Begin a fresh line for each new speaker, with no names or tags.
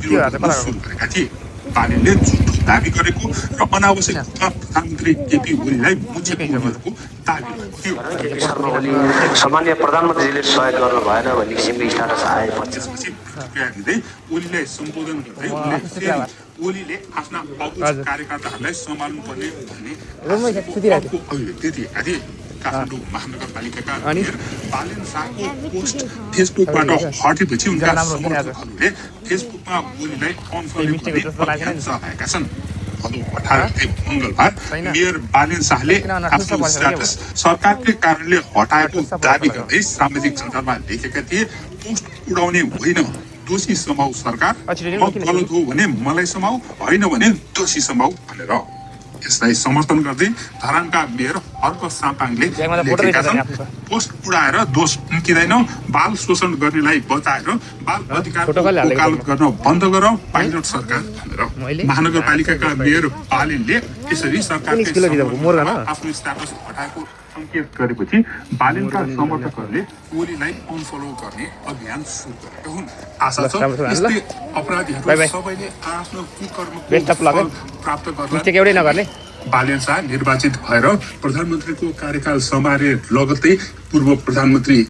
विरोध गर्न सुरु गरेका थिए। बालेनले झुटो दाबी गरेको र अनावश्यक रूपमा प्रधानमन्त्री केपी ओलीलाई मुख्य उनीहरूको दाबी गरेको थियो।
सामान्य प्रधानमन्त्रीले सहयोग गर्नु भएन भन्ने किसिमको स्ट्याटस आएपछि
त्यसपछि प्रतिक्रिया दिँदै ओलीलाई सम्बोधन गर्दै उनले फेरि ओलीले आफ्ना अबुझ कार्यकर्ताहरूलाई सम्हाल्नुपर्ने भन्ने अभिव्यक्ति दिएका थिए। काठमाडौँ महानगरपालिकाका मेयर बालेन शाहको पोस्ट फेसबुकबाट हटेपछि उनका समर्थकहरूले फेसबुकमा ओलीलाई अनफलो गर्ने अभियान चलाएका छन्। भदौ 18 मङ्गलबार मेयर बालेन शाहले आफ्नो स्ट्याटस सरकारकै कारणले हटाएको दाबी गर्दै सामाजिक सञ्जालमा लेखेका थिए, पोस्ट उडाउने होइन, दोषी समाऊ सरकार, म गलत हो भने मलाई समाऊ, होइन भने दोषी समाऊ भनेर। यसलाई समर्थन गर्दै धरानका मेयर हर्क साम्पाङले लेखेका छन्, पोस्ट उडाएर दोष उम्किँदैन, बाल शोषण गर्नेलाई बचाएर बाल अधिकारको वकालत गर्न बन्द गर पाइलट सरकार भनेर। महानगरपालिकाका मेयर बालेनले यसरी सरकारले आफ्नो स्ट्याटस हटाएको सङ्केत गरेपछि बालेनका समर्थकहरूले ओलीलाई अनफलो गर्ने अभियान सुरु गरेका हुन्। आशा छ यस्तै अपराधीहरू सबैले आफ्नो कुकर्मको फल प्राप्त गर्न। बालेन शाह निर्वाचित भएर प्रधानमन्त्रीको कार्यकाल सम्हाले लगत्तै पूर्व प्रधानमन्त्री